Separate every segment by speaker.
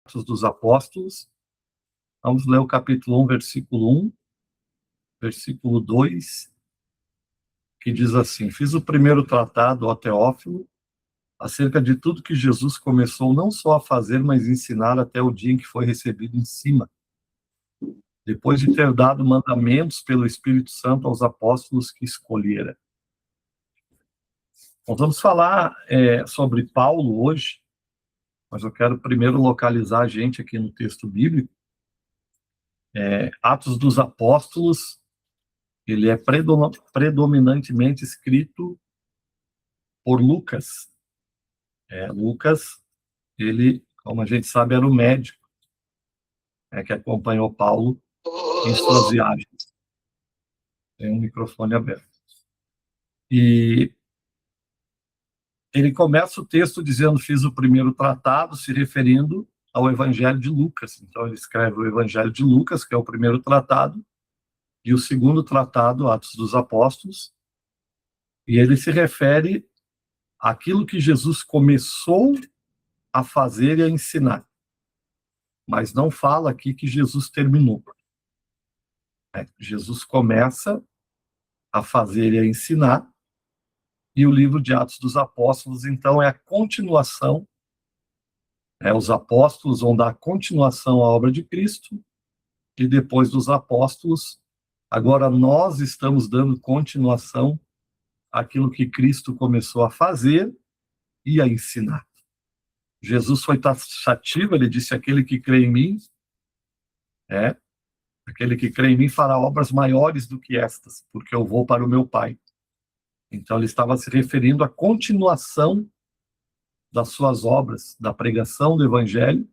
Speaker 1: Atos dos Apóstolos. Vamos ler o capítulo 1, versículo 1, versículo 2, que diz assim: Fiz o primeiro tratado, ó Teófilo, acerca de tudo que Jesus começou não só a fazer, mas ensinar até o dia em que foi recebido em cima, depois de ter dado mandamentos pelo Espírito Santo aos apóstolos que escolhera. Nós vamos falar sobre Paulo hoje, mas eu quero primeiro localizar a gente aqui no texto bíblico. Atos dos Apóstolos, ele é predominantemente escrito por Lucas. Lucas, ele, como a gente sabe, era o médico que acompanhou Paulo em suas viagens. Tem um microfone aberto. E ele começa o texto dizendo: fiz o primeiro tratado, se referindo ao Evangelho de Lucas. Então ele escreve o Evangelho de Lucas, que é o primeiro tratado, e o segundo tratado, Atos dos Apóstolos, e ele se refere àquilo que Jesus começou a fazer e a ensinar. Mas não fala aqui que Jesus terminou. Jesus começa a fazer e a ensinar, e o livro de Atos dos Apóstolos, então, é a continuação. Os apóstolos vão dar continuação à obra de Cristo, e depois dos apóstolos, agora nós estamos dando continuação àquilo que Cristo começou a fazer e a ensinar. Jesus foi taxativo, ele disse: aquele que crê em mim, aquele que crê em mim fará obras maiores do que estas, porque eu vou para o meu Pai. Então ele estava se referindo à continuação das suas obras, da pregação do Evangelho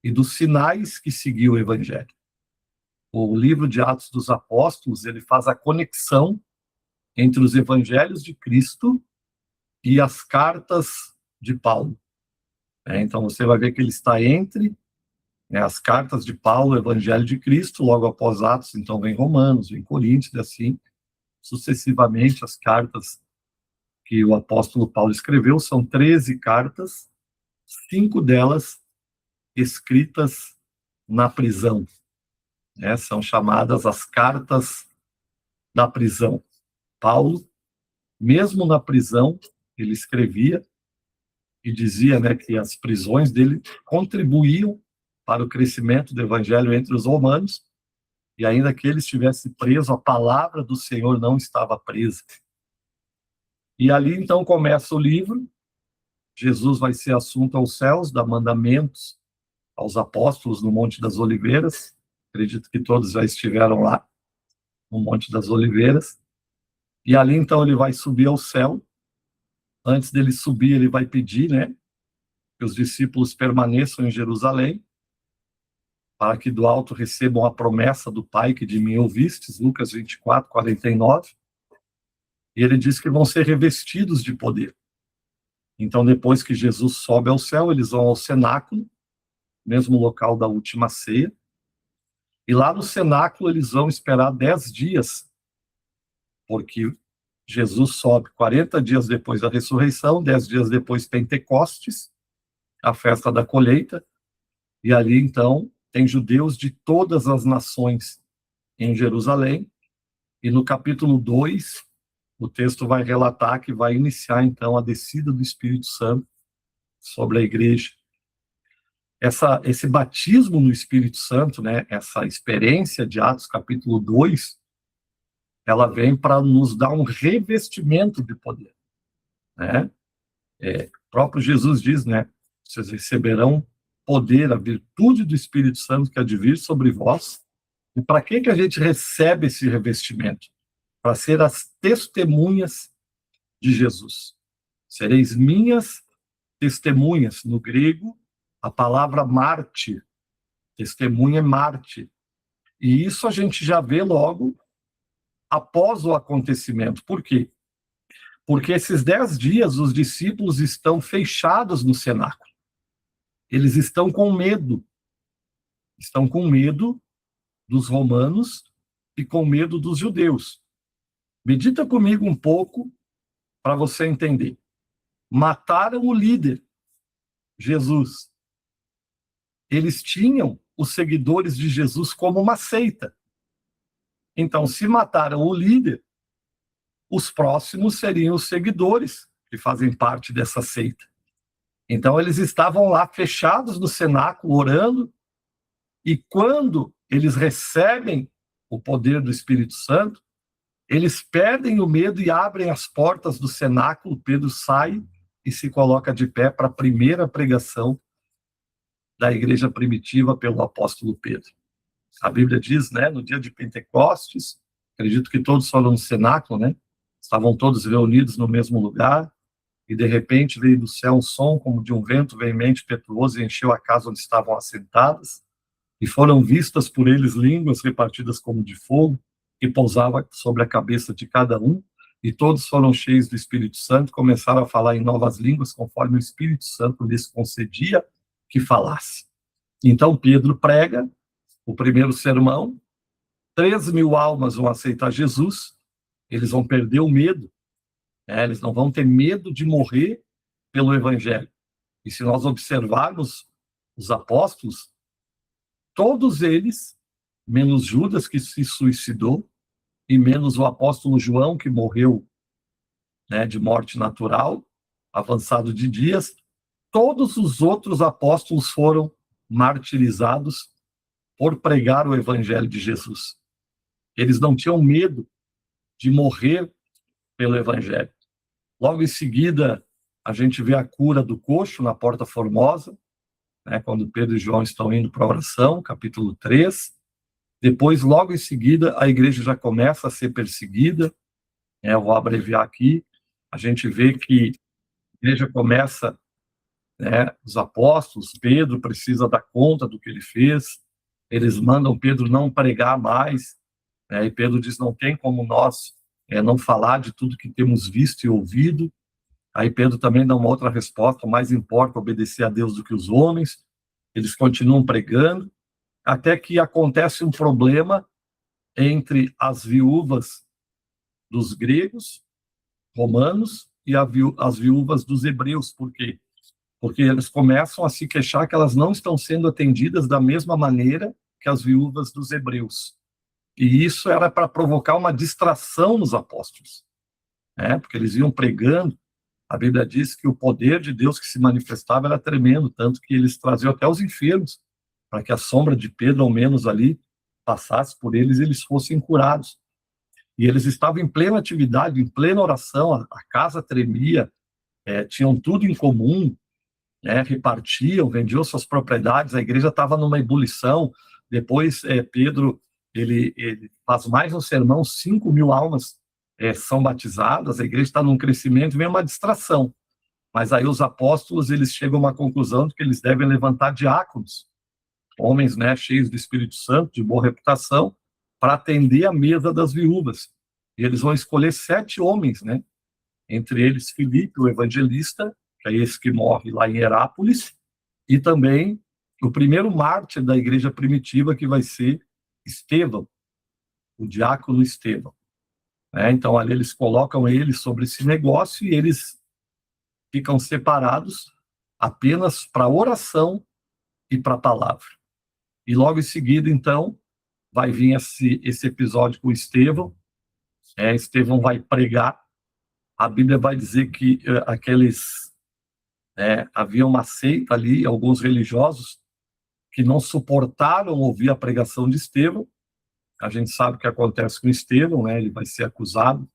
Speaker 1: e dos sinais que seguiu o Evangelho. O livro de Atos dos Apóstolos, ele faz a conexão entre os Evangelhos de Cristo e as cartas de Paulo. Então você vai ver que ele está entre as cartas de Paulo, o Evangelho de Cristo, logo após Atos, então vem Romanos, vem Coríntios, e assim sucessivamente as cartas que o apóstolo Paulo escreveu. São 13 cartas, 5 delas escritas na prisão. São chamadas as cartas da prisão. Paulo, mesmo na prisão, ele escrevia e dizia que as prisões dele contribuíam para o crescimento do evangelho entre os romanos, e ainda que ele estivesse preso, a palavra do Senhor não estava presa. E ali, então, começa o livro. Jesus vai ser assunto aos céus, dá mandamentos aos apóstolos no Monte das Oliveiras. Acredito que todos já estiveram lá, no Monte das Oliveiras. E ali, então, ele vai subir ao céu. Antes dele subir, ele vai pedir, que os discípulos permaneçam em Jerusalém, para que do alto recebam a promessa do Pai que de mim ouvistes, Lucas 24, 49. E ele diz que vão ser revestidos de poder. Então, depois que Jesus sobe ao céu, eles vão ao cenáculo, mesmo local da última ceia. E lá no cenáculo eles vão esperar 10 dias, porque Jesus sobe 40 dias depois da ressurreição, 10 dias depois Pentecostes, a festa da colheita, e ali, então, tem judeus de todas as nações em Jerusalém, e no capítulo 2, o texto vai relatar que vai iniciar, então, a descida do Espírito Santo sobre a igreja. Esse batismo no Espírito Santo, essa experiência de Atos capítulo 2, ela vem para nos dar um revestimento de poder. O próprio Jesus diz, vocês receberão poder, a virtude do Espírito Santo que há de vir sobre vós. E para que a gente recebe esse revestimento? Para ser as testemunhas de Jesus. Sereis minhas testemunhas. No grego, a palavra mártir, testemunha é mártir. E isso a gente já vê logo após o acontecimento. Por quê? Porque esses 10 dias os discípulos estão fechados no cenáculo. Eles estão com medo. Estão com medo dos romanos e com medo dos judeus. Medita comigo um pouco para você entender. Mataram o líder, Jesus. eles tinham os seguidores de Jesus como uma seita. Então, se mataram o líder, os próximos seriam os seguidores que fazem parte dessa seita. Então, eles estavam lá fechados no cenáculo, orando, e quando eles recebem o poder do Espírito Santo, eles perdem o medo e abrem as portas do cenáculo. Pedro sai e se coloca de pé para a primeira pregação da igreja primitiva pelo apóstolo Pedro. A Bíblia diz, né, no dia de Pentecostes, acredito que todos foram no cenáculo, né? Estavam todos reunidos no mesmo lugar, e de repente veio do céu um som como de um vento veemente impetuoso e encheu a casa onde estavam assentadas, e foram vistas por eles línguas repartidas como de fogo, que pousava sobre a cabeça de cada um, e todos foram cheios do Espírito Santo, começaram a falar em novas línguas, conforme o Espírito Santo lhes concedia que falasse. Então Pedro prega o primeiro sermão, 3.000 almas vão aceitar Jesus, eles vão perder o medo, né? Eles não vão ter medo de morrer pelo Evangelho. E se nós observarmos os apóstolos, todos eles, menos Judas, que se suicidou, e menos o apóstolo João, que morreu, né, de morte natural, avançado de dias, todos os outros apóstolos foram martirizados por pregar o Evangelho de Jesus. Eles não tinham medo de morrer pelo Evangelho. Logo em seguida, a gente vê a cura do coxo na Porta Formosa, né, quando Pedro e João estão indo para a oração, capítulo 3. Depois, logo em seguida, a igreja já começa a ser perseguida. Eu vou abreviar aqui. A gente vê que a igreja começa, né, os apóstolos, Pedro precisa dar conta do que ele fez. Eles mandam Pedro não pregar mais, né, e Pedro diz, não tem como nós não falar de tudo que temos visto e ouvido. Aí Pedro também dá uma outra resposta, mais importa obedecer a Deus do que os homens. Eles continuam pregando, até que acontece um problema entre as viúvas dos gregos, romanos, e as viúvas dos hebreus. Por quê? Porque eles começam a se queixar que elas não estão sendo atendidas da mesma maneira que as viúvas dos hebreus. E isso era para provocar uma distração nos apóstolos, né? Porque eles iam pregando. A Bíblia diz que o poder de Deus que se manifestava era tremendo, tanto que eles traziam até os enfermos, para que a sombra de Pedro, ao menos ali, passasse por eles e eles fossem curados. E eles estavam em plena atividade, em plena oração, a casa tremia, tinham tudo em comum, né, repartiam, vendiam suas propriedades, a igreja estava numa ebulição. Depois, Pedro, ele faz mais um sermão, 5.000 almas são batizadas, a igreja está num crescimento, vem uma distração. Mas aí os apóstolos, eles chegam a uma conclusão de que eles devem levantar diáconos, homens, né, cheios do Espírito Santo, de boa reputação, para atender a mesa das viúvas. E eles vão escolher 7 homens, né? Entre eles Filipe, o evangelista, que é esse que morre lá em Herápolis, e também o primeiro mártir da igreja primitiva, que vai ser Estevão, o diácono Estevão. Então, ali eles colocam ele sobre esse negócio e eles ficam separados apenas para oração e para a palavra. E logo em seguida, então, vai vir esse episódio com Estevão. Estevão vai pregar. A Bíblia vai dizer que havia uma seita ali, alguns religiosos, que não suportaram ouvir a pregação de Estevão. A gente sabe o que acontece com Estevão, né? Ele vai ser acusado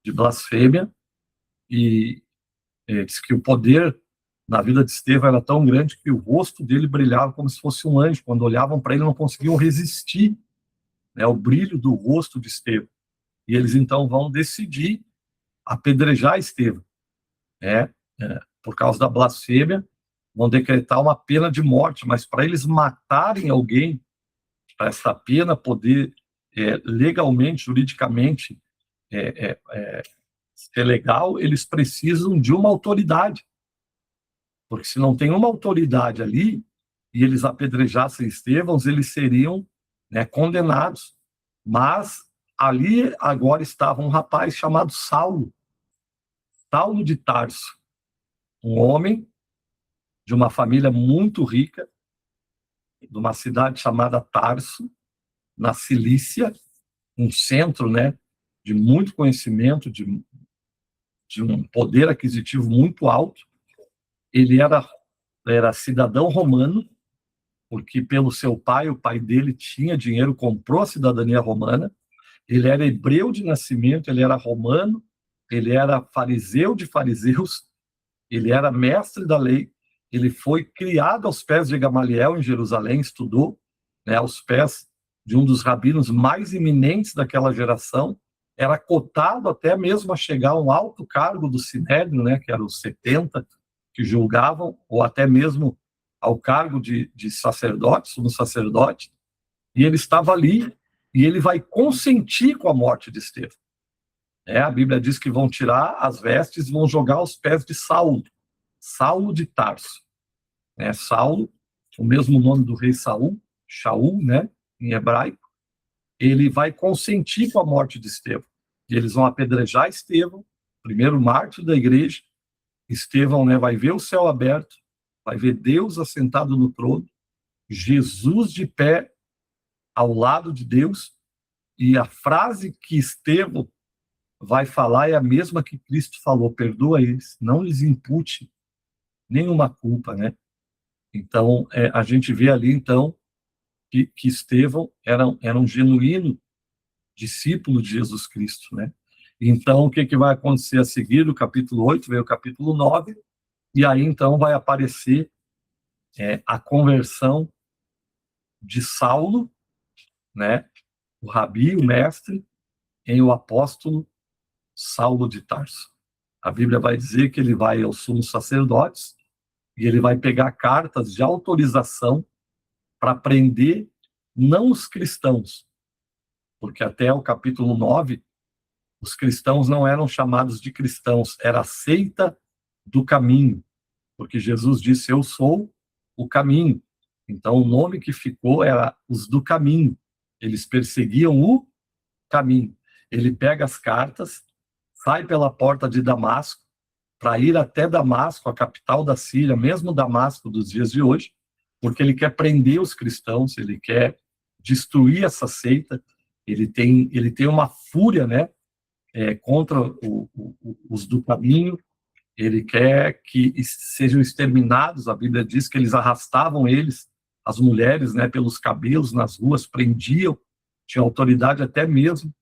Speaker 1: de blasfêmia, e diz que o poder na vida de Estevão era tão grande que o rosto dele brilhava como se fosse um anjo. Quando olhavam para ele, não conseguiam resistir, né, ao brilho do rosto de Estevão. E eles então vão decidir apedrejar Estevão, por causa da blasfêmia, vão decretar uma pena de morte, mas para eles matarem alguém, para essa pena poder legalmente, juridicamente ser legal, eles precisam de uma autoridade. Porque se não tem uma autoridade ali, e eles apedrejassem Estevão, eles seriam, né, condenados. Mas ali agora estava um rapaz chamado Saulo de Tarso, um homem de uma família muito rica, de uma cidade chamada Tarso, na Cilícia, um centro, né, de muito conhecimento, de um poder aquisitivo muito alto. Ele era cidadão romano, porque pelo seu pai, o pai dele tinha dinheiro, comprou a cidadania romana. Ele era hebreu de nascimento, ele era romano, ele era fariseu de fariseus, ele era mestre da lei, ele foi criado aos pés de Gamaliel em Jerusalém, estudou, né, aos pés de um dos rabinos mais eminentes daquela geração, era cotado até mesmo a chegar a um alto cargo do Sinédrio, né, que eram os 70 que julgavam, ou até mesmo ao cargo de sacerdote, sumo sacerdote, e ele estava ali, e ele vai consentir com a morte de Estevão. A Bíblia diz que vão tirar as vestes e vão jogar aos pés de Saulo, Saulo de Tarso. Saulo, o mesmo nome do rei Saul, Shaul, né, em hebraico, ele vai consentir com a morte de Estevão. E eles vão apedrejar Estevão, primeiro mártir da igreja. Estevão, né, vai ver o céu aberto, vai ver Deus assentado no trono, Jesus de pé ao lado de Deus, e a frase que Estevão vai falar é a mesma que Cristo falou: perdoa eles, não lhes impute nenhuma culpa, né? Então, a gente vê ali, então, que Estevão era um genuíno discípulo de Jesus Cristo, né? Então, o que vai acontecer a seguir? Do capítulo 8 veio o capítulo 9, e aí, então, vai aparecer a conversão de Saulo, né? O rabi, o mestre, em o apóstolo Saulo de Tarso. A Bíblia vai dizer que ele vai aos sumos sacerdotes e ele vai pegar cartas de autorização para prender não os cristãos, porque até o capítulo 9, os cristãos não eram chamados de cristãos, era a seita do caminho, porque Jesus disse: eu sou o caminho. Então o nome que ficou era os do caminho, eles perseguiam o caminho. Ele pega as cartas, sai pela porta de Damasco, para ir até Damasco, a capital da Síria, mesmo Damasco dos dias de hoje, porque ele quer prender os cristãos, ele quer destruir essa seita, ele tem uma fúria, né, contra os do caminho, ele quer que sejam exterminados. A Bíblia diz que eles arrastavam eles, as mulheres, né, pelos cabelos nas ruas, prendiam, tinha autoridade até mesmo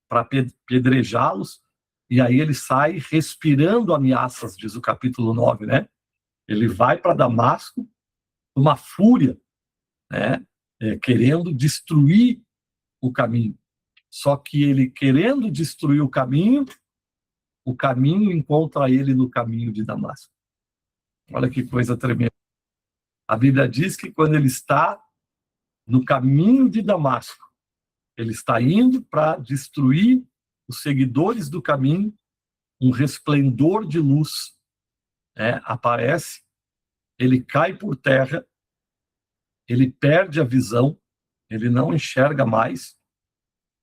Speaker 1: para pedrejá-los, e aí ele sai respirando ameaças, diz o capítulo 9, né? Ele vai para Damasco, uma fúria, né? Querendo destruir o caminho. Só que ele, querendo destruir o caminho encontra ele no caminho de Damasco. Olha que coisa tremenda. A Bíblia diz que quando ele está no caminho de Damasco, ele está indo para destruir os seguidores do caminho, um resplendor de luz aparece, ele cai por terra, ele perde a visão, ele não enxerga mais,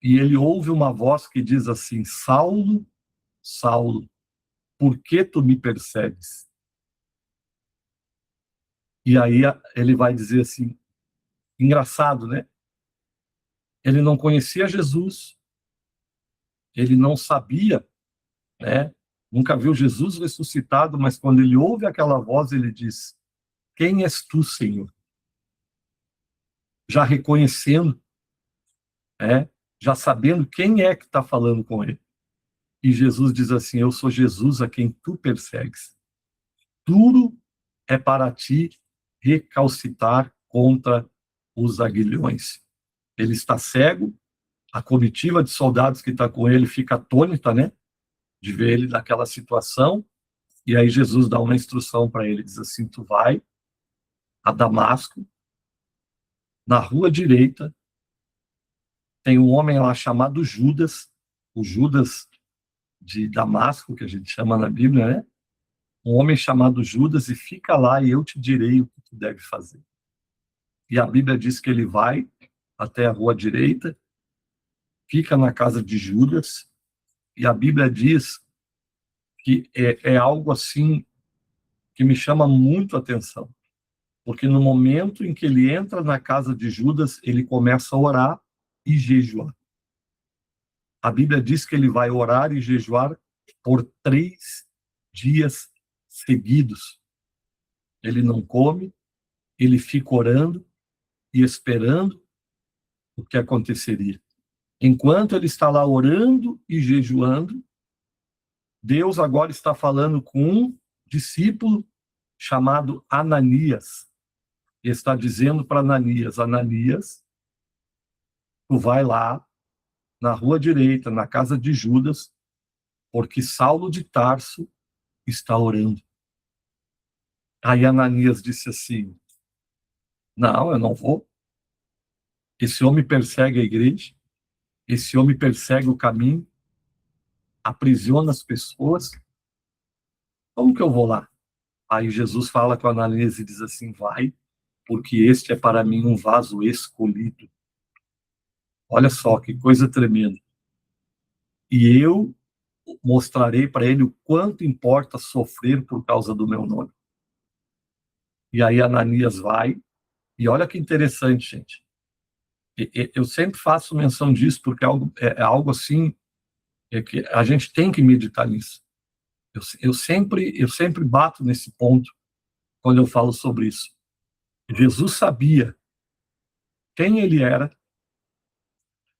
Speaker 1: e ele ouve uma voz que diz assim: Saulo, Saulo, por que tu me persegues? E aí ele vai dizer assim, engraçado, né? Ele não conhecia Jesus, ele não sabia, né? Nunca viu Jesus ressuscitado, mas quando ele ouve aquela voz, ele diz: quem és tu, Senhor? Já reconhecendo, já sabendo quem é que está falando com ele. E Jesus diz assim: eu sou Jesus a quem tu persegues. Duro é para ti recalcitar contra os aguilhões. Ele está cego, a comitiva de soldados que está com ele fica atônita, né, de ver ele naquela situação, e aí Jesus dá uma instrução para ele, diz assim: tu vai a Damasco, na rua direita, tem um homem lá chamado Judas, o Judas de Damasco, que a gente chama na Bíblia, né? Um homem chamado Judas, e fica lá e eu te direi o que tu deve fazer. E a Bíblia diz que ele vai até a rua direita, fica na casa de Judas, e a Bíblia diz que é algo assim que me chama muito a atenção. Porque no momento em que ele entra na casa de Judas, ele começa a orar e jejuar. A Bíblia diz que ele vai orar e jejuar por 3 dias seguidos. Ele não come, ele fica orando e esperando o que aconteceria. Enquanto ele está lá orando e jejuando, Deus agora está falando com um discípulo chamado Ananias. E está dizendo para Ananias: Ananias, tu vai lá na rua direita, na casa de Judas, porque Saulo de Tarso está orando. Aí Ananias disse assim: não, eu não vou. Esse homem persegue a igreja, esse homem persegue o caminho, aprisiona as pessoas. Como que eu vou lá? Aí Jesus fala com Ananias e diz assim: vai, porque este é para mim um vaso escolhido. Olha só que coisa tremenda. E eu mostrarei para ele o quanto importa sofrer por causa do meu nome. E aí Ananias vai, e olha que interessante, gente. Eu sempre faço menção disso, porque é algo assim, que a gente tem que meditar nisso. Eu sempre bato nesse ponto quando eu falo sobre isso. Jesus sabia quem ele era,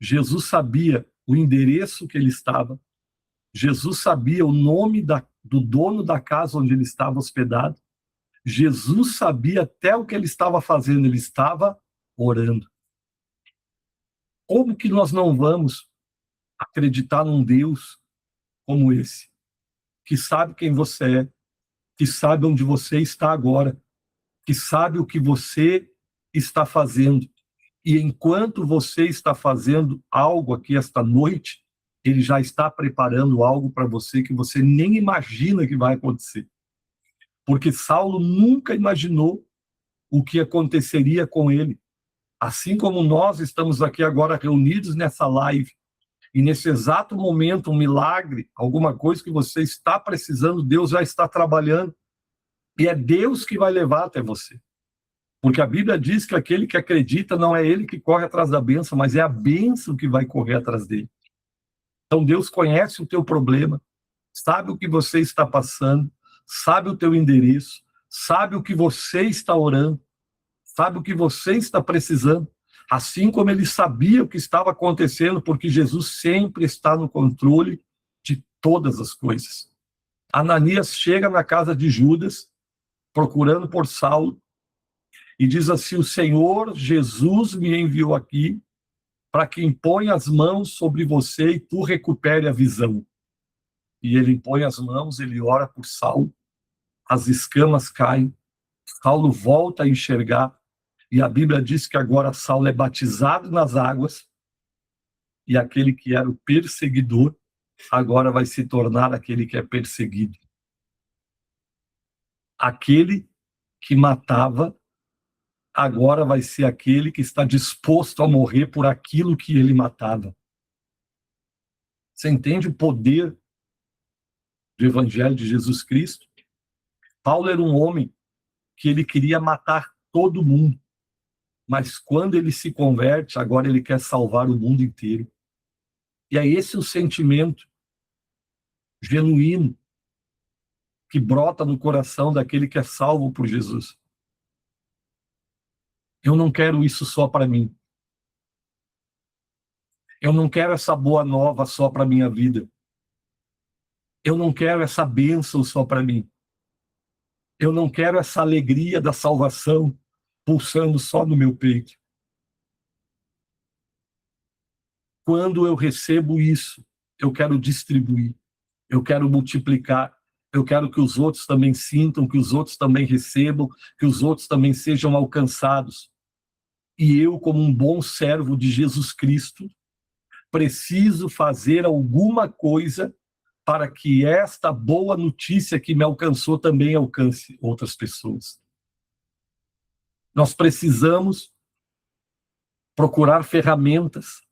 Speaker 1: Jesus sabia o endereço que ele estava, Jesus sabia o nome do dono da casa onde ele estava hospedado, Jesus sabia até o que ele estava fazendo, ele estava orando. Como que nós não vamos acreditar num Deus como esse, que sabe quem você é, que sabe onde você está agora, que sabe o que você está fazendo. E enquanto você está fazendo algo aqui esta noite, ele já está preparando algo para você que você nem imagina que vai acontecer. Porque Saulo nunca imaginou o que aconteceria com ele. Assim como nós estamos aqui agora reunidos nessa live, e nesse exato momento, um milagre, alguma coisa que você está precisando, Deus já está trabalhando. E é Deus que vai levar até você. Porque a Bíblia diz que aquele que acredita não é ele que corre atrás da bênção, mas é a bênção que vai correr atrás dele. Então Deus conhece o teu problema, sabe o que você está passando, sabe o teu endereço, sabe o que você está orando, sabe o que você está precisando. Assim como ele sabia o que estava acontecendo, porque Jesus sempre está no controle de todas as coisas. Ananias chega na casa de Judas, procurando por Saulo, e diz assim: o Senhor Jesus me enviou aqui para que imponha as mãos sobre você e tu recupere a visão. E ele impõe as mãos, ele ora por Saulo, as escamas caem, Saulo volta a enxergar, e a Bíblia diz que agora Saulo é batizado nas águas, e aquele que era o perseguidor agora vai se tornar aquele que é perseguido. Aquele que matava agora vai ser aquele que está disposto a morrer por aquilo que ele matava. Você entende o poder do Evangelho de Jesus Cristo? Paulo era um homem que ele queria matar todo mundo, mas quando ele se converte, agora ele quer salvar o mundo inteiro. E é esse o sentimento genuíno que brota no coração daquele que é salvo por Jesus. Eu não quero isso só para mim. Eu não quero essa boa nova só para minha vida. Eu não quero essa bênção só para mim. Eu não quero essa alegria da salvação pulsando só no meu peito. Quando eu recebo isso, eu quero distribuir, eu quero multiplicar, eu quero que os outros também sintam, que os outros também recebam, que os outros também sejam alcançados. E eu, como um bom servo de Jesus Cristo, preciso fazer alguma coisa para que esta boa notícia que me alcançou também alcance outras pessoas. Nós precisamos procurar ferramentas.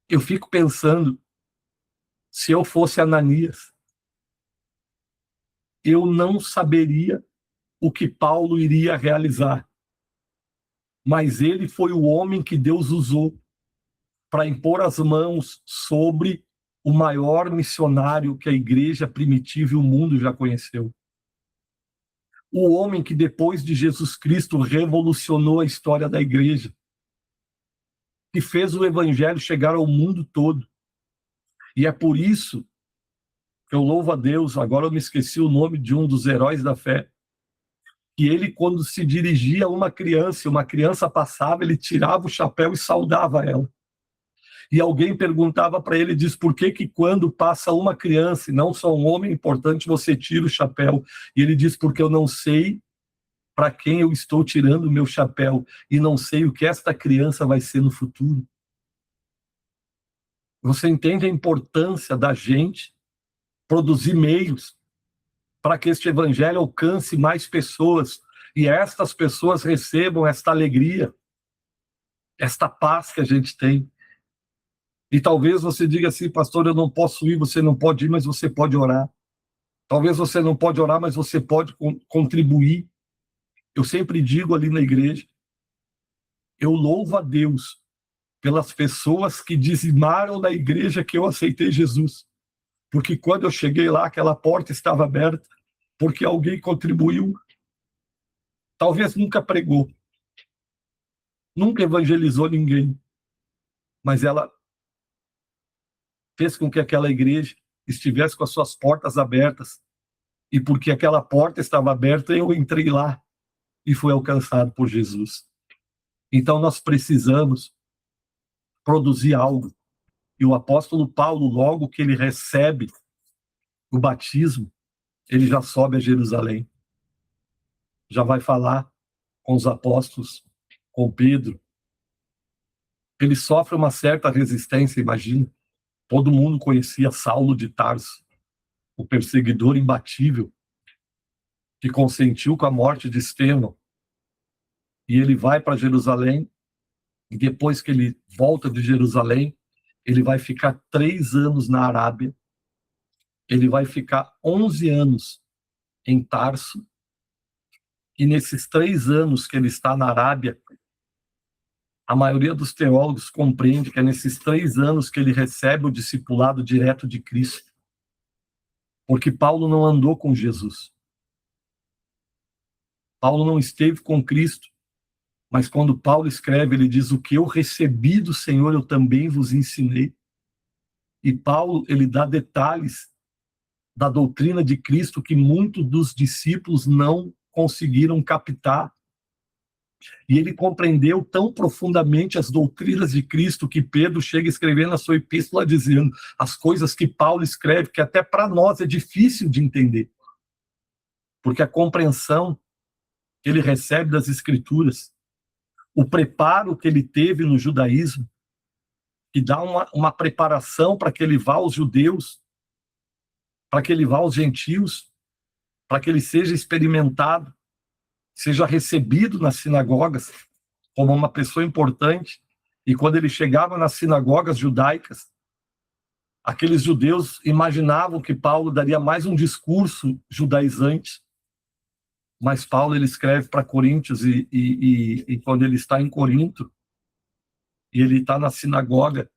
Speaker 1: Eu fico pensando, se eu fosse Ananias, eu não saberia o que Paulo iria realizar. Mas ele foi o homem que Deus usou para impor as mãos sobre o maior missionário que a igreja primitiva e o mundo já conheceu. O homem que depois de Jesus Cristo revolucionou a história da igreja, que fez o evangelho chegar ao mundo todo. E é por isso que eu louvo a Deus, agora eu me esqueci o nome de um dos heróis da fé, que ele, quando se dirigia a uma criança passava, ele tirava o chapéu e saudava ela. E alguém perguntava para ele, diz, por que quando passa uma criança e não só um homem importante, você tira o chapéu? E ele diz, porque eu não sei para quem eu estou tirando o meu chapéu e não sei o que esta criança vai ser no futuro. Você entende a importância da gente produzir meios para que este evangelho alcance mais pessoas e estas pessoas recebam esta alegria, esta paz que a gente tem. E talvez você diga assim, pastor, eu não posso ir, você não pode ir, mas você pode orar. Talvez você não pode orar, mas você pode contribuir. Eu sempre digo ali na igreja, eu louvo a Deus pelas pessoas que dizimaram na igreja que eu aceitei Jesus. Porque quando eu cheguei lá, aquela porta estava aberta, porque alguém contribuiu. Talvez nunca pregou, nunca evangelizou ninguém, mas ela fez com que aquela igreja estivesse com as suas portas abertas. E porque aquela porta estava aberta, eu entrei lá e fui alcançado por Jesus. Então nós precisamos produzir algo. E o apóstolo Paulo, logo que ele recebe o batismo, ele já sobe a Jerusalém. Já vai falar com os apóstolos, com Pedro. Ele sofre uma certa resistência, imagina. Todo mundo conhecia Saulo de Tarso, o perseguidor imbatível, que consentiu com a morte de Estevão. E ele vai para Jerusalém, e depois que ele volta de Jerusalém, ele vai ficar 3 anos na Arábia, ele vai ficar 11 anos em Tarso, e nesses 3 anos que ele está na Arábia, a maioria dos teólogos compreende que é nesses 3 anos que ele recebe o discipulado direto de Cristo, porque Paulo não andou com Jesus. Paulo não esteve com Cristo, mas quando Paulo escreve, ele diz, o que eu recebi do Senhor, eu também vos ensinei. E Paulo, ele dá detalhes da doutrina de Cristo que muitos dos discípulos não conseguiram captar. E ele compreendeu tão profundamente as doutrinas de Cristo que Pedro chega a escrever na sua epístola dizendo as coisas que Paulo escreve, que até para nós é difícil de entender. Porque a compreensão que ele recebe das Escrituras, o preparo que ele teve no judaísmo, que dá uma preparação para que ele vá aos judeus, para que ele vá aos gentios, para que ele seja experimentado, seja recebido nas sinagogas como uma pessoa importante. E quando ele chegava nas sinagogas judaicas, aqueles judeus imaginavam que Paulo daria mais um discurso judaizante, mas Paulo ele escreve para Coríntios e quando ele está em Corinto e ele está na sinagoga,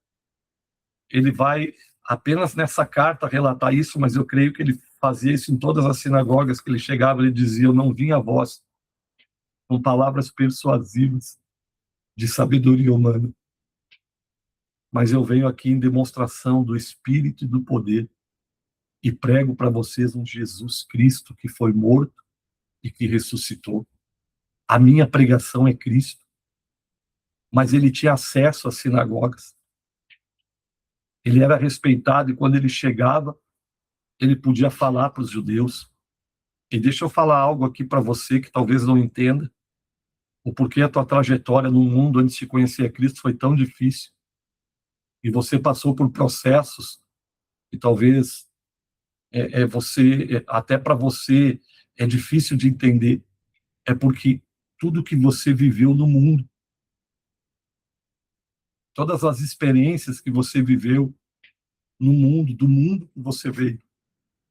Speaker 1: ele vai apenas nessa carta relatar isso, mas eu creio que ele fazia isso em todas as sinagogas que ele chegava, ele dizia, eu não vim a vós com palavras persuasivas de sabedoria humana, mas eu venho aqui em demonstração do Espírito e do poder e prego para vocês um Jesus Cristo que foi morto e que ressuscitou. A minha pregação é Cristo, mas ele tinha acesso às sinagogas. Ele era respeitado e quando ele chegava, ele podia falar para os judeus. E deixa eu falar algo aqui para você que talvez não entenda o porquê a tua trajetória no mundo antes de conhecer a Cristo foi tão difícil. E você passou por processos e talvez até para você é difícil de entender. É porque tudo que você viveu no mundo, todas as experiências que você viveu no mundo, do mundo que você veio,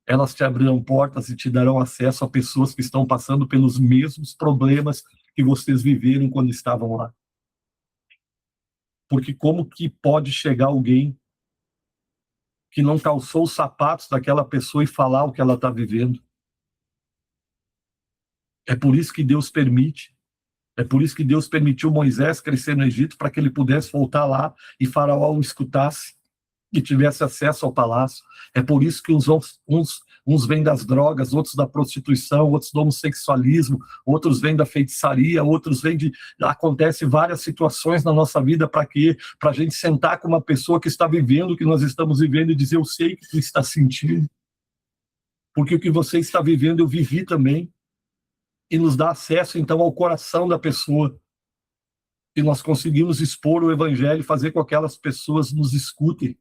Speaker 1: Elas te abrirão portas e te darão acesso a pessoas que estão passando pelos mesmos problemas que vocês viveram quando estavam lá. Porque como que pode chegar alguém que não calçou os sapatos daquela pessoa e falar o que ela está vivendo? É por isso que Deus permite. É por isso que Deus permitiu Moisés crescer no Egito, para que ele pudesse voltar lá e Faraó o escutasse e tivesse acesso ao palácio. É por isso que uns vêm das drogas, outros da prostituição, outros do homossexualismo, outros vêm da feitiçaria, outros vêm de... Acontece várias situações na nossa vida. Para quê? Para a gente sentar com uma pessoa que está vivendo o que nós estamos vivendo e dizer: eu sei que tu está sentindo, porque o que você está vivendo eu vivi também. E nos dá acesso, então, ao coração da pessoa. E nós conseguimos expor o evangelho e fazer com que aquelas pessoas nos escutem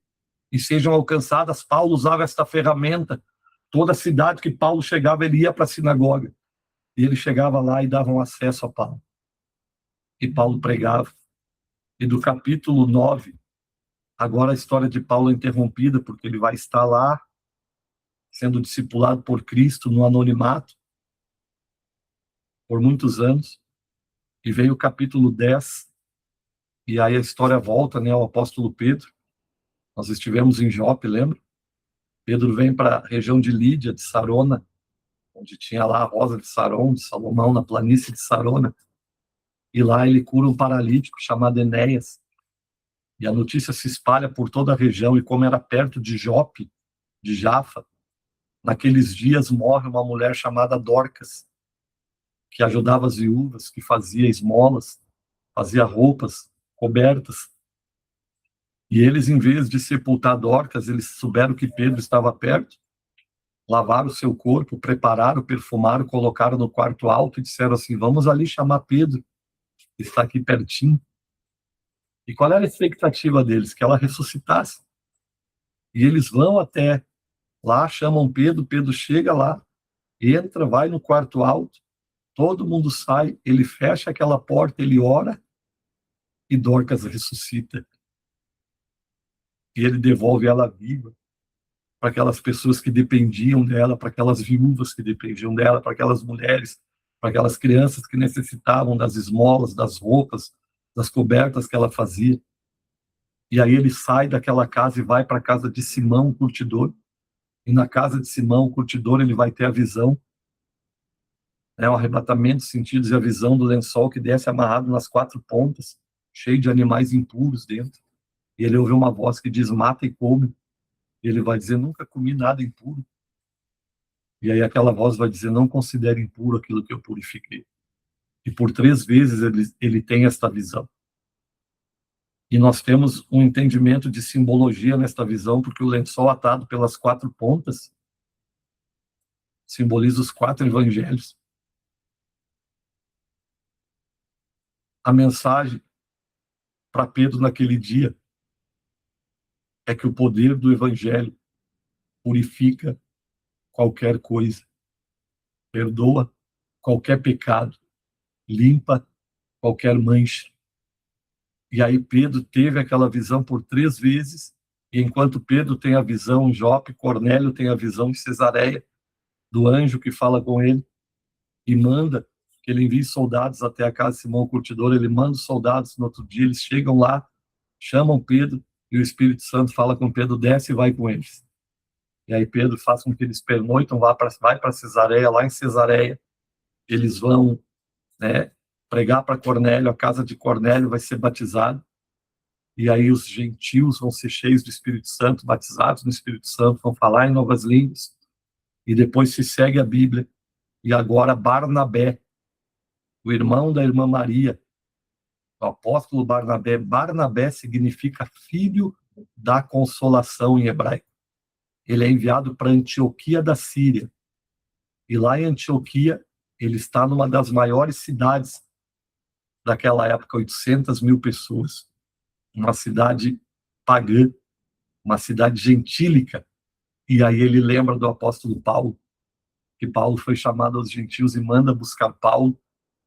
Speaker 1: e sejam alcançadas. Paulo usava esta ferramenta. Toda cidade que Paulo chegava, ele ia para a sinagoga. E ele chegava lá e dava acesso a Paulo. E Paulo pregava. E do capítulo 9, agora a história de Paulo é interrompida, porque ele vai estar lá, sendo discipulado por Cristo no anonimato, por muitos anos. E veio o capítulo 10, e aí a história volta, né, ao apóstolo Pedro. Nós estivemos em Jope, lembra? Pedro vem para a região de Lídia, de Sarona, onde tinha lá a rosa de Saron, de Salomão, na planície de Sarona. E lá ele cura um paralítico chamado Enéas. E a notícia se espalha por toda a região, e como era perto de Jope, de Jafa, naqueles dias morre uma mulher chamada Dorcas, que ajudava as viúvas, que fazia esmolas, fazia roupas, cobertas. E eles, em vez de sepultar Dorcas, eles souberam que Pedro estava perto, lavaram o seu corpo, prepararam, perfumaram, colocaram no quarto alto e disseram assim: vamos ali chamar Pedro, que está aqui pertinho. E qual era a expectativa deles? Que ela ressuscitasse. E eles vão até lá, chamam Pedro, Pedro chega lá, entra, vai no quarto alto, todo mundo sai, ele fecha aquela porta, ele ora, e Dorcas ressuscita. E ele devolve ela viva para aquelas pessoas que dependiam dela, para aquelas viúvas que dependiam dela, para aquelas mulheres, para aquelas crianças que necessitavam das esmolas, das roupas, das cobertas que ela fazia. E aí ele sai daquela casa e vai para a casa de Simão, o curtidor. E na casa de Simão, o curtidor, ele vai ter a visão, o arrebatamento dos sentidos e a visão do lençol que desce amarrado nas 4 pontas, cheio de animais impuros dentro. E ele ouve uma voz que diz: mata e come. E ele vai dizer: nunca comi nada impuro. E aí aquela voz vai dizer: não considere impuro aquilo que eu purifiquei. E por 3 vezes ele tem esta visão. E nós temos um entendimento de simbologia nesta visão, porque o lençol atado pelas 4 pontas simboliza os 4 evangelhos. A mensagem para Pedro naquele dia é que o poder do evangelho purifica qualquer coisa, perdoa qualquer pecado, limpa qualquer mancha. E aí Pedro teve aquela visão por 3 vezes, e enquanto Pedro tem a visão em Jope, Cornélio tem a visão em Cesareia, do anjo que fala com ele, e manda que ele envie soldados até a casa de Simão o curtidor. Ele manda os soldados, no outro dia eles chegam lá, chamam Pedro, e o Espírito Santo fala com Pedro: desce e vai com eles. E aí Pedro faz com que eles pernoitam, vai para Cesareia. Lá em Cesareia eles vão, pregar para Cornélio, a casa de Cornélio vai ser batizada, e aí os gentios vão ser cheios do Espírito Santo, batizados no Espírito Santo, vão falar em novas línguas, e depois se segue a Bíblia. E agora Barnabé, o irmão da irmã Maria, o apóstolo Barnabé. Barnabé significa filho da consolação em hebraico. Ele é enviado para Antioquia da Síria. E lá em Antioquia, ele está numa das maiores cidades daquela época, 800.000 pessoas. Uma cidade pagã, uma cidade gentílica. E aí ele lembra do apóstolo Paulo, que Paulo foi chamado aos gentios e manda buscar Paulo.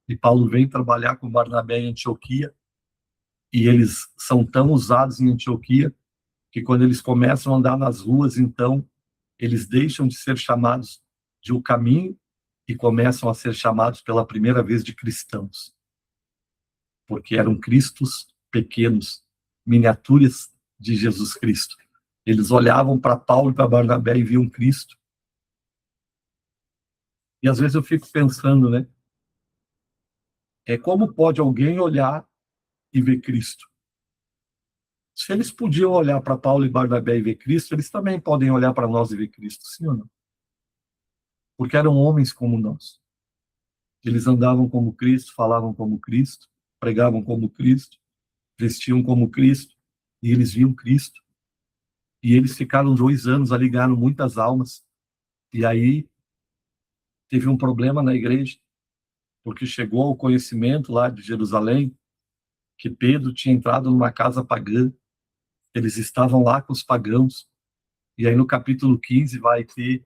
Speaker 1: E Paulo vem trabalhar com Barnabé em Antioquia, e eles são tão usados em Antioquia que quando eles começam a andar nas ruas, então eles deixam de ser chamados de o caminho e começam a ser chamados pela primeira vez de cristãos, porque eram cristos pequenos, miniaturas de Jesus Cristo. Eles olhavam para Paulo e para Barnabé e viam Cristo. E às vezes eu fico pensando, né? Como pode alguém olhar e ver Cristo? Se eles podiam olhar para Paulo e Barnabé e ver Cristo, eles também podem olhar para nós e ver Cristo, sim ou não? Porque eram homens como nós. Eles andavam como Cristo, falavam como Cristo, pregavam como Cristo, vestiam como Cristo, e eles viam Cristo. E eles ficaram 2 anos ali, ganharam muitas almas. E aí teve um problema na igreja, porque chegou ao conhecimento lá de Jerusalém que Pedro tinha entrado numa casa pagã. Eles estavam lá com os pagãos. E aí no capítulo 15 vai ter,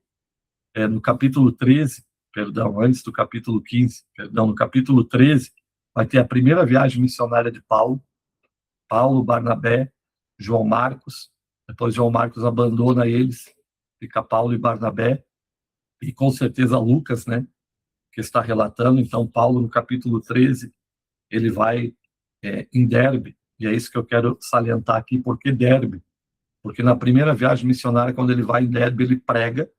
Speaker 1: no capítulo 13, perdão, antes do capítulo 15, perdão, no capítulo 13, vai ter a primeira viagem missionária de Paulo, Barnabé, João Marcos. Depois João Marcos abandona eles, fica Paulo e Barnabé, e com certeza Lucas, né, que está relatando. Então Paulo, no capítulo 13, ele vai em Derbe, e é isso que eu quero salientar aqui. Por que Derbe? Porque na primeira viagem missionária, quando ele vai em Derbe, ele prega,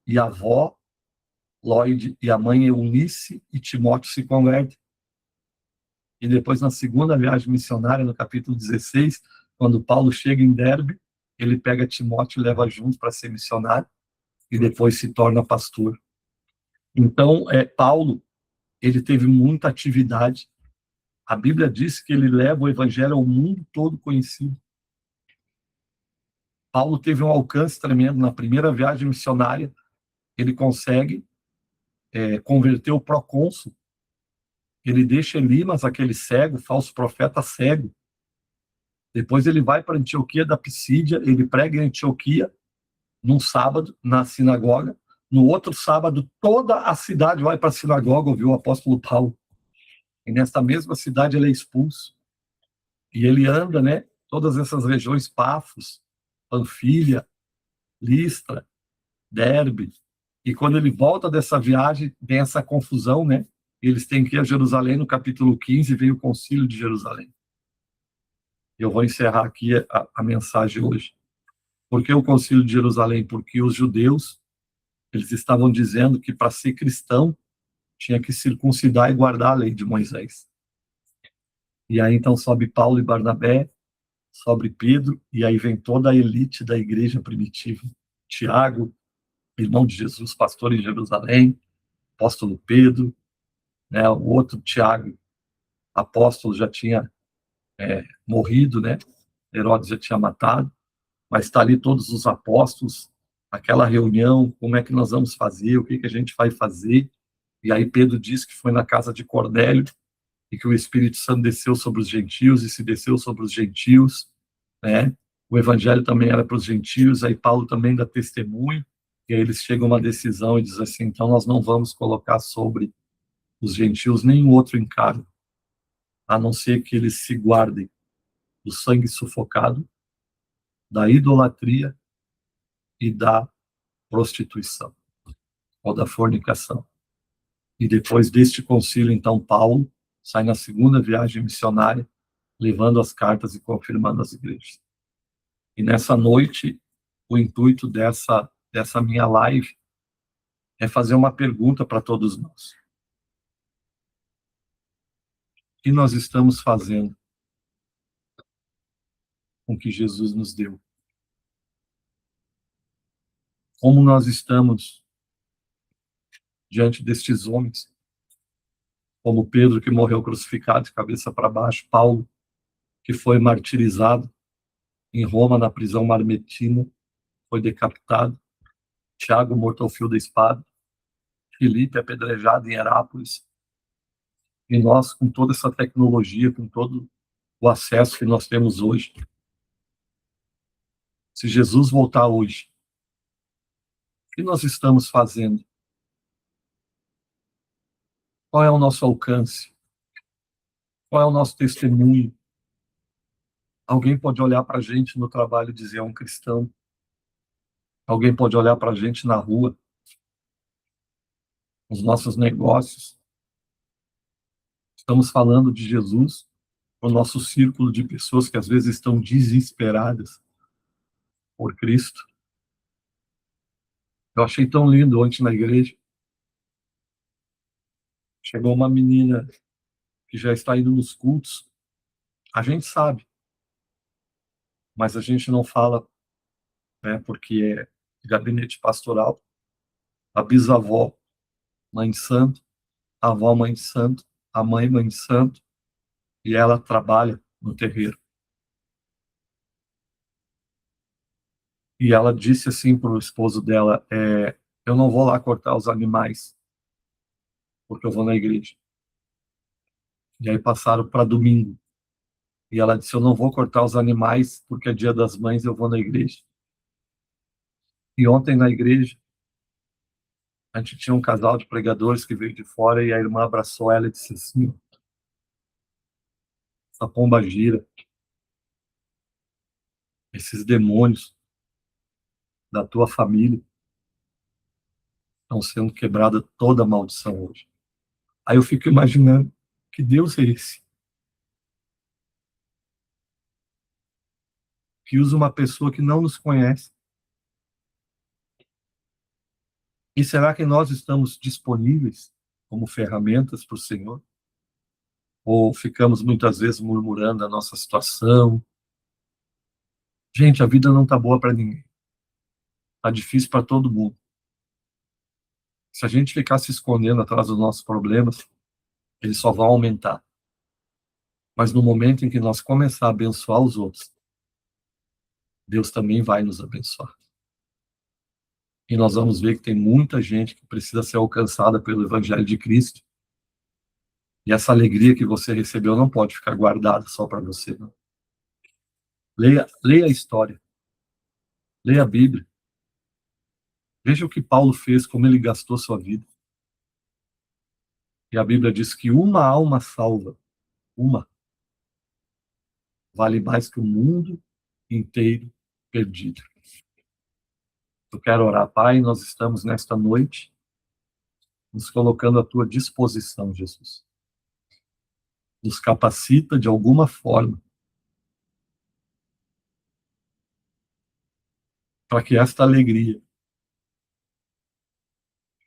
Speaker 1: e a avó Lloyd e a mãe Eunice e Timóteo se convertem. E depois, na segunda viagem missionária, no capítulo 16, quando Paulo chega em Derbe, ele pega Timóteo e leva junto para ser missionário, e depois se torna pastor. Então, Paulo, ele teve muita atividade. A Bíblia diz que ele leva o evangelho ao mundo todo conhecido. Paulo teve um alcance tremendo. Na primeira viagem missionária, ele consegue converter o procônsul. Ele deixa Elimas, aquele cego, falso profeta cego. Depois ele vai para Antioquia da Pisídia, ele prega em Antioquia, num sábado, na sinagoga. No outro sábado, toda a cidade vai para a sinagoga ouvir o apóstolo Paulo. E nesta mesma cidade ele é expulso. E ele anda, né? Todas essas regiões, Pafos, Panfilha, Listra, Derbe. E quando ele volta dessa viagem, tem essa confusão, né? Eles têm que ir a Jerusalém. No capítulo 15 vem o concílio de Jerusalém. Eu vou encerrar aqui a mensagem hoje. Por que o concílio de Jerusalém? Porque os judeus, eles estavam dizendo que para ser cristão tinha que circuncidar e guardar a lei de Moisés. E aí então sobe Paulo e Barnabé, sobe Pedro, e aí vem toda a elite da igreja primitiva. Tiago, irmão de Jesus, pastor em Jerusalém, apóstolo Pedro, né? O outro Tiago, apóstolo, já tinha morrido, né? Herodes já tinha matado, mas está ali todos os apóstolos, aquela reunião, como é que nós vamos fazer, o que a gente vai fazer. E aí Pedro diz que foi na casa de Cornélio e que o Espírito Santo desceu sobre os gentios, e se desceu sobre os gentios, né? O evangelho também era para os gentios. Aí Paulo também dá testemunho, e aí eles chegam a uma decisão e dizem assim: então nós não vamos colocar sobre os gentios nenhum outro encargo, a não ser que eles se guardem do sangue sufocado, da idolatria e da prostituição, ou da fornicação. E depois deste concílio, então, Paulo sai na segunda viagem missionária, levando as cartas e confirmando as igrejas. E nessa noite, o intuito dessa minha live é fazer uma pergunta para todos nós. O que nós estamos fazendo com o que Jesus nos deu? Como nós estamos diante destes homens? Como Pedro, que morreu crucificado de cabeça para baixo, Paulo, que foi martirizado em Roma, na prisão Mamertina, foi decapitado, Tiago morto ao fio da espada, Filipe apedrejado em Herápolis, e nós, com toda essa tecnologia, com todo o acesso que nós temos hoje, se Jesus voltar hoje, o que nós estamos fazendo? Qual é o nosso alcance? Qual é o nosso testemunho? Alguém pode olhar para a gente no trabalho e dizer: é um cristão. Alguém pode olhar para a gente na rua, os nossos negócios. Estamos falando de Jesus, o nosso círculo de pessoas que às vezes estão desesperadas por Cristo. Eu achei tão lindo ontem na igreja. Chegou uma menina que já está indo nos cultos. A gente sabe, mas a gente não fala, né, porque é gabinete pastoral. A bisavó, mãe de santo, a avó, mãe de santo, a mãe, mãe de santo, e ela trabalha no terreiro. E ela disse assim para o esposo dela, eu não vou lá cortar os animais, porque eu vou na igreja. E aí passaram para domingo. E ela disse, eu não vou cortar os animais, porque é dia das mães, eu vou na igreja. E ontem na igreja, a gente tinha um casal de pregadores que veio de fora, e a irmã abraçou ela e disse assim, essa pomba gira, esses demônios da tua família estão sendo quebrada toda a maldição hoje. Aí eu fico imaginando, que Deus é esse? Que usa uma pessoa que não nos conhece. E será que nós estamos disponíveis como ferramentas para o Senhor? Ou ficamos muitas vezes murmurando a nossa situação? Gente, a vida não está boa para ninguém. Está difícil para todo mundo. Se a gente ficar se escondendo atrás dos nossos problemas, eles só vão aumentar. Mas no momento em que nós começar a abençoar os outros, Deus também vai nos abençoar. E nós vamos ver que tem muita gente que precisa ser alcançada pelo Evangelho de Cristo. E essa alegria que você recebeu não pode ficar guardada só para você, não. Leia a história. Leia a Bíblia. Veja o que Paulo fez, como ele gastou sua vida. E a Bíblia diz que uma alma salva, uma, vale mais que o mundo inteiro perdido. Eu quero orar, Pai, nós estamos nesta noite nos colocando à tua disposição, Jesus. Nos capacita de alguma forma para que esta alegria,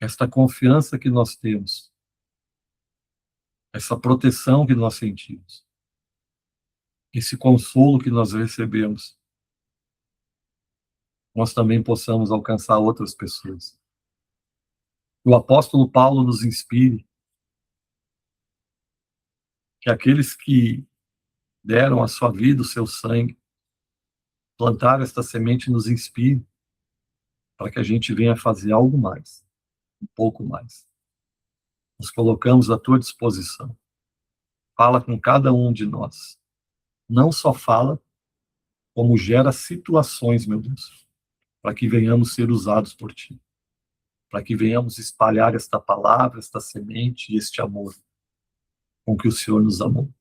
Speaker 1: esta confiança que nós temos, essa proteção que nós sentimos, esse consolo que nós recebemos, nós também possamos alcançar outras pessoas. O apóstolo Paulo nos inspire, que aqueles que deram a sua vida, o seu sangue, plantaram esta semente, nos inspire para que a gente venha fazer algo mais, um pouco mais. Nos colocamos à tua disposição. Fala com cada um de nós. Não só fala, como gera situações, meu Deus, para que venhamos ser usados por ti, para que venhamos espalhar esta palavra, esta semente e este amor com que o Senhor nos amou.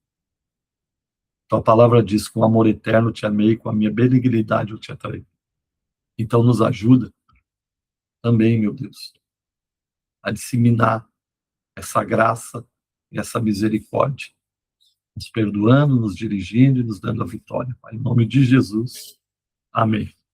Speaker 1: Tua palavra diz, com amor eterno te amei, com a minha benignidade eu te atraí. Então nos ajuda também, meu Deus, a disseminar essa graça e essa misericórdia, nos perdoando, nos dirigindo e nos dando a vitória. Pai, em nome de Jesus. Amém.